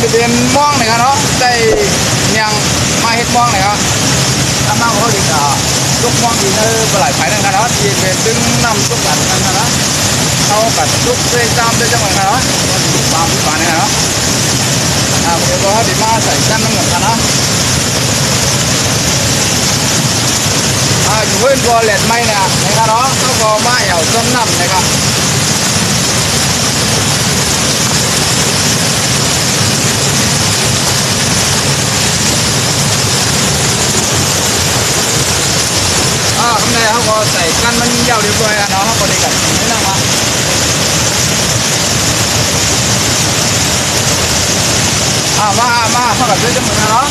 จะเป็นม่วงนะครับเนาะได้ยังมาเห็ดม่วงนะครับถ้ามาเขาดีก็ลูกม่วงดีเนอปลายไผ่นะครับเนาะที่เป็นดึงน้ำซุกกันนะครับเนาะเขากัดซุกเส้นจามได้จังหวะนะครับบางที่บ้านนะครับเนาะเดี๋ยวก็ดีมาใส่กันน้ำเงินกันนะอยู่เพื่อนก็เล็ดไม่เนี่ยนะครับเนาะเขาก็มาแอวต้นน้ำนะครับข้างในเขาก็ใส่กันมันยาวเรียบร้อยแล้วเนาะเขาก็ได้กันไม่ต้องมาเข้ากับด้วยจมูกนะเนาะ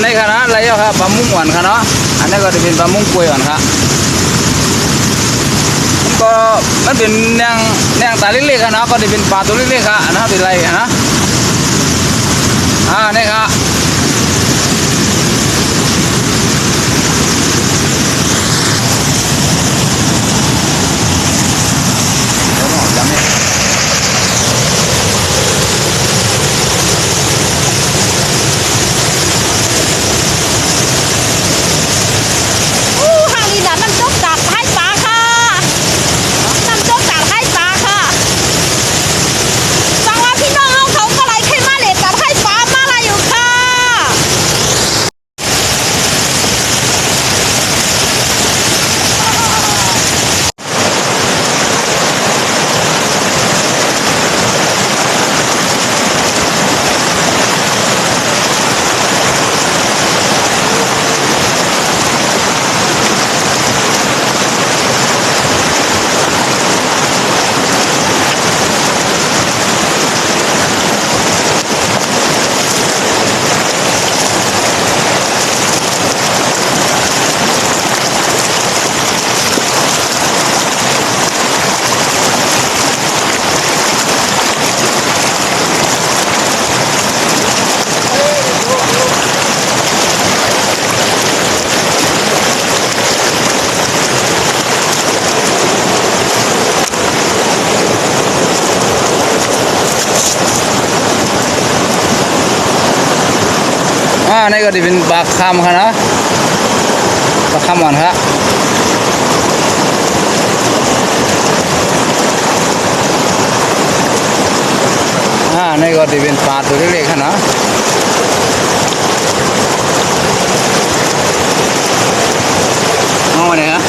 ในคณะอะไรครับปลามุ้งหวานครับเนาะอันนี้ก็จะเป็นปลามุ้งกล้วยหวานครับก็มันเป็นแนงตาเล็กๆครับเนาะก็จะเป็นปลาตัวเล็กๆครับนะเป็นไรนะนี่ครับนี่ก็จะเป็นปลาคำครับนะปลาคำหวานครับนี่ก็จะเป็นปลาตัวเล็กๆครับนะเอาเนี่ยฮะ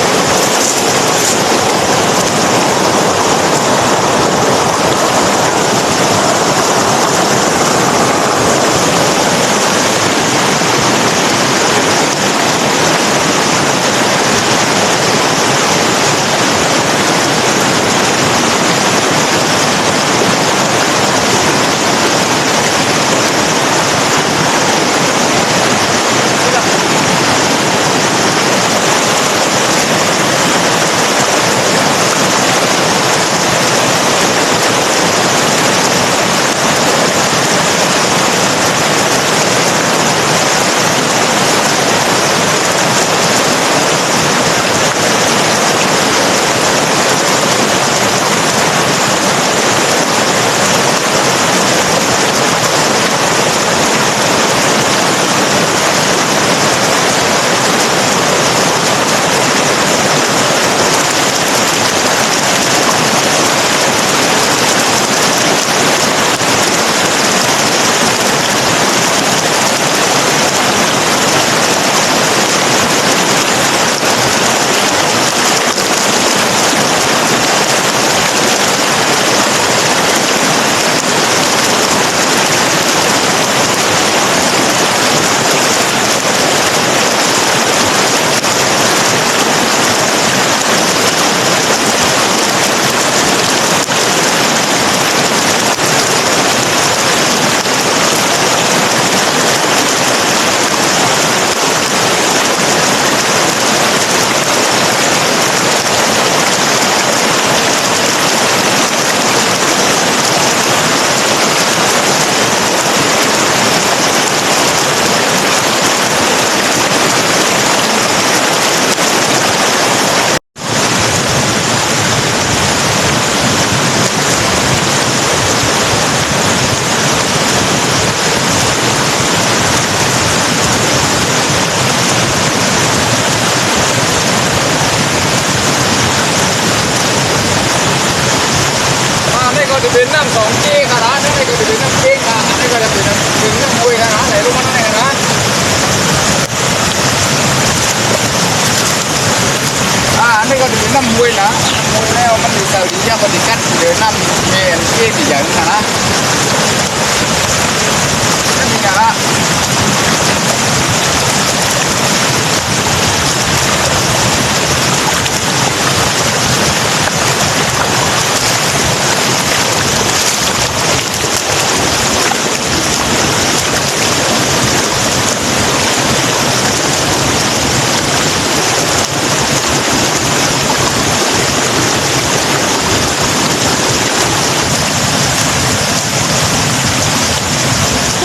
เป็นน้ำสองจีขนาดนี้ก็จะเป็นน้ำเก่งนะอันนี้ก็จะเป็นน้ำมวยขนาดไหนรู้มั้ยไหนขนาดอันนี้ก็จะเป็นน้ำมวยนะมวยแล้วมันอยู่แถวนี้มันติดกันเดี๋ยวน้ำเมนเก่งอย่างนั้นนะนั่นนี่นะ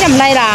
ยำไรล่ะ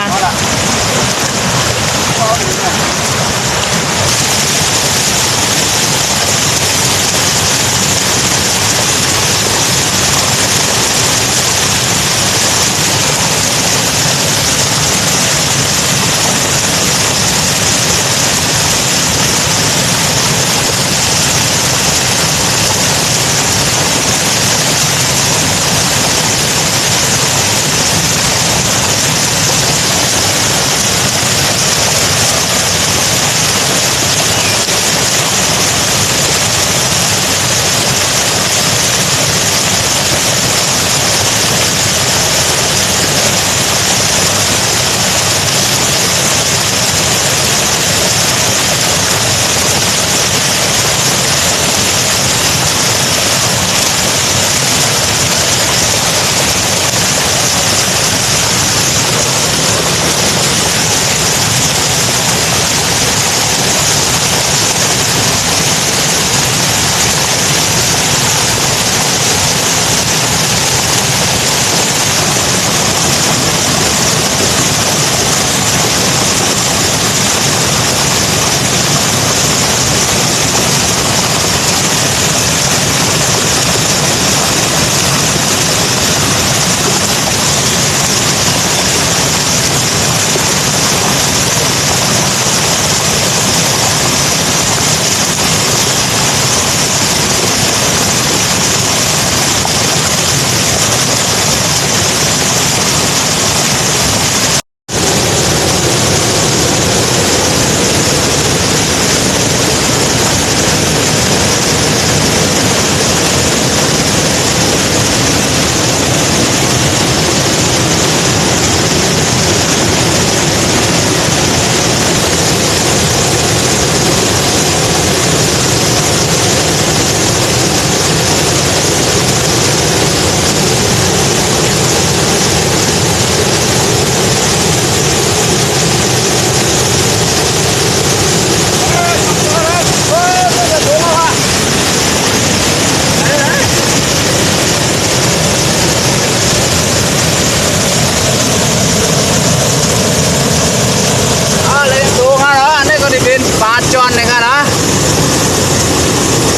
ปลาจอนเลยค่ะนะ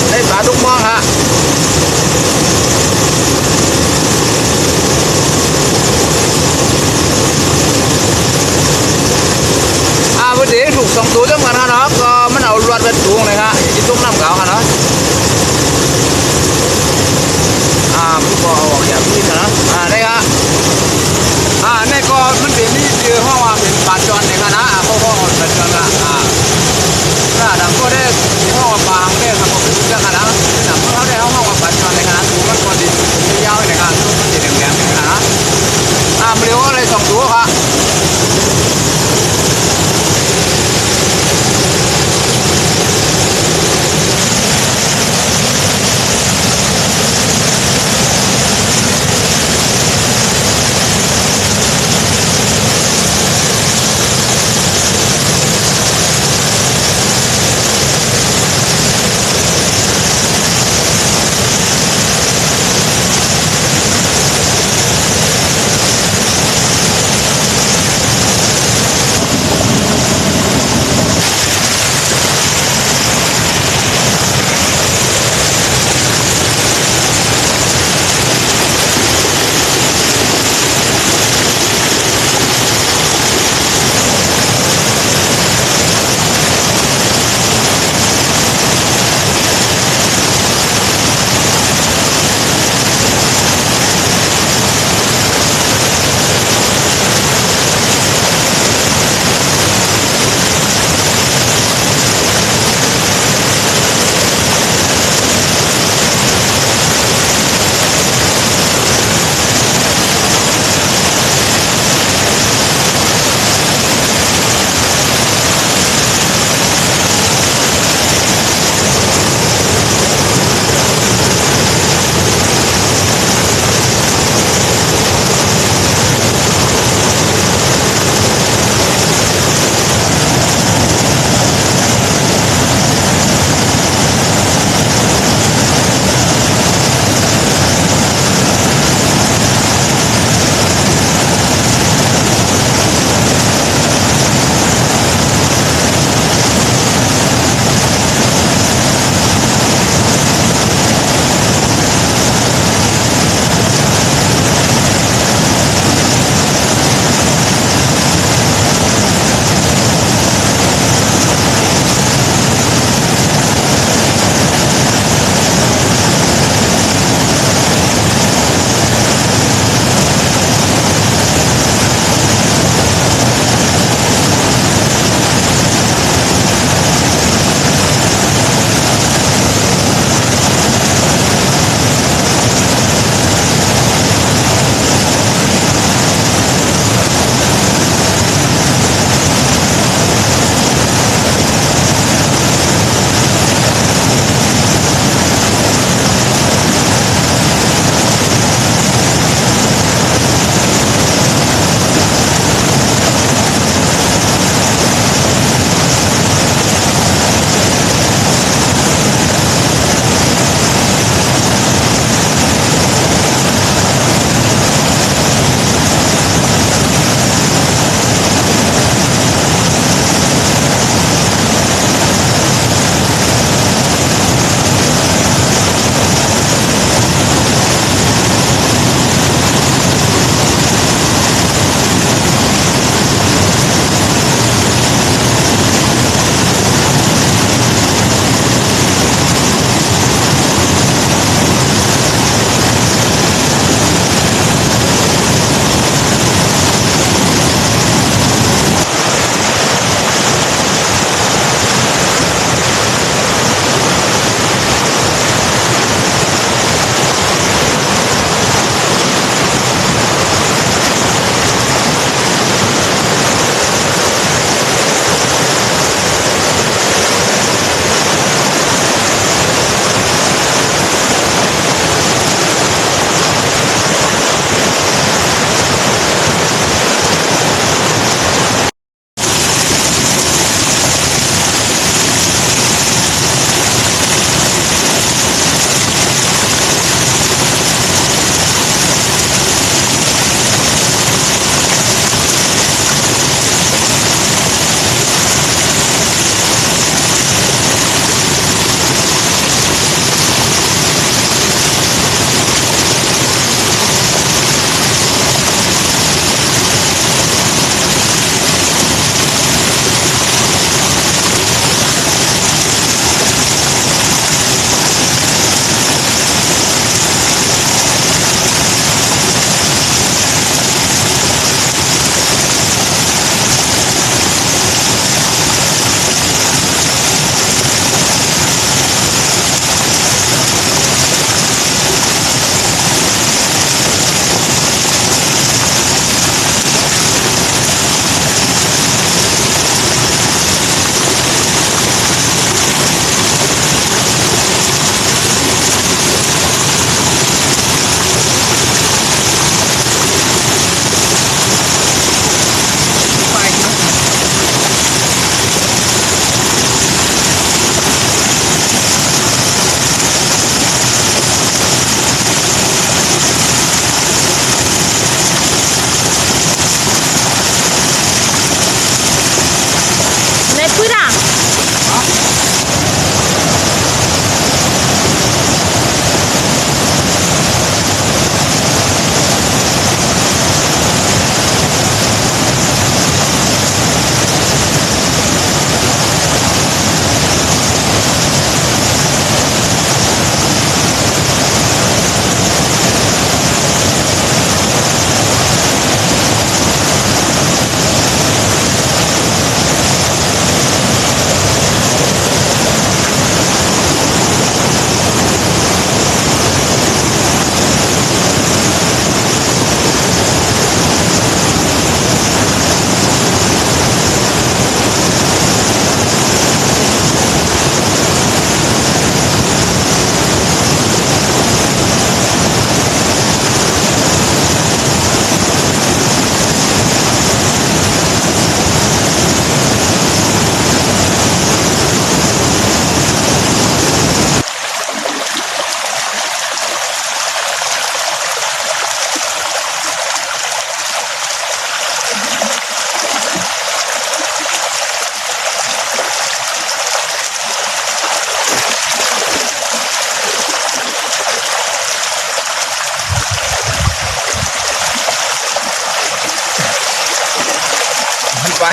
ได้ปลาทุกมองฮะพอดีถูก2 ตัวเท่ากันนะเนาะก็มันเอาลวดเป็นถุงเลยครับที่ตุ้งน้ำขาวค่ะเนาะมันก็เอาออกอย่างนี้นะได้ครับนี่ก็มันเป็นนี่คือห้องว่าเป็นปลาจอนเลยค่ะนะเขาห้องปลาจอนละถ้าดังก็ได้ห้องว่าปลาเขาได้ครับผมเป็นเรื่องค่ะนะดังก็เขาได้ห้องว่าปลาจ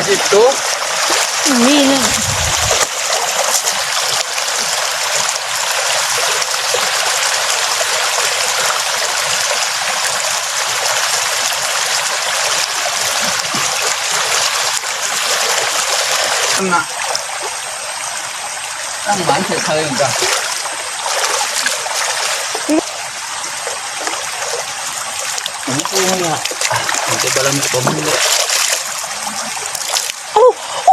10 ตัว นี่เนี่ย น่ะตั้งหมันเคยๆเหมือนกันผมกูเนี่ยผมจะบาลานซ์ผมเลย โอ้โห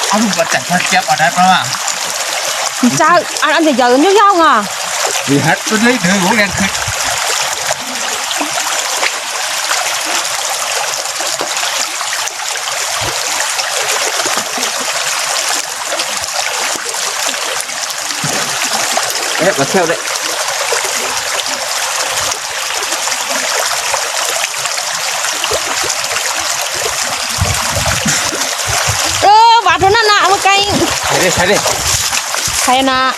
เอาลูกมาจัดมาเก็บเอาได้ปะวะ จ้าอันใหญ่ๆยาวๆอ่ะ vì hết tôi lấy đứa ngủ đen khích ép vào theo đấy bạt nó nạ một cây thấy đi hay nạ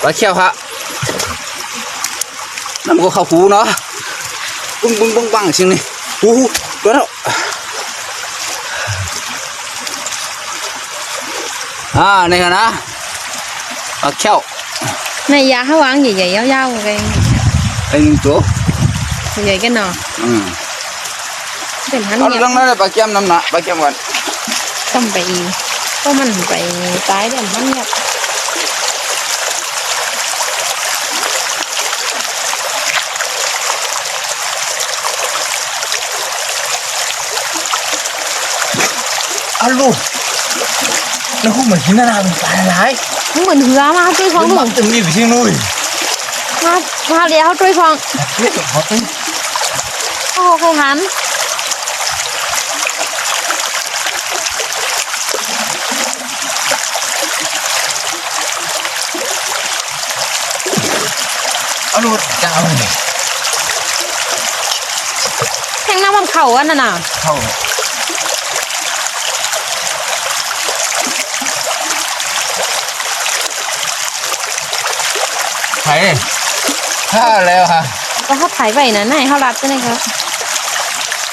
và treo hả nằm có khẩu phú nó bung băng xin này đó đâu này hả nó và treo này giá hao ăn gì vậy dao một cây anh chỗ vậy cái nàoเป็นหัน nó เนี่ย đang nói là bà kem nằm nè bà kem còn ต้องไปก็มันไปตายเดี๋ยวมันเนี่ย alo nó không phải chính là làm phải lái มันเหมือนเหือมาช่วยฟอง nó ดู bắn từng đi phải xin nuôi มาเดี๋ยวช่วยฟอง biết được họ tính โอ้ใครหัน alo chào này แทงน้ำมันเข่าอันนั้นน่ะ không thấy ha leo hả ก็เขาถ่ายไว้นะไหนเขารับใช่ไหมครับ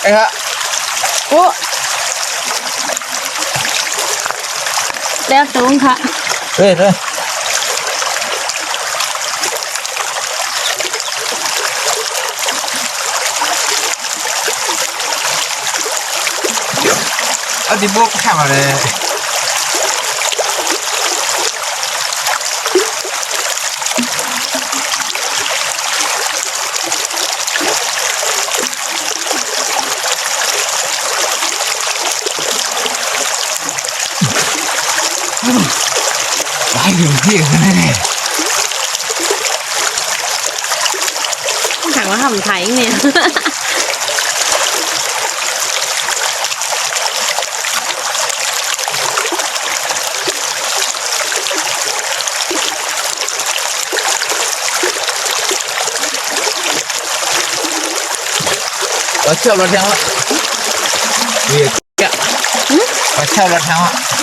đây hả โอ้แล้วสูงค่ะ đây đây đi bốc theo vào đây vãi đường kia này này ถามว่าทำไทยเนี่ย ở treo nó theo ạ vì và treo nó theo ạ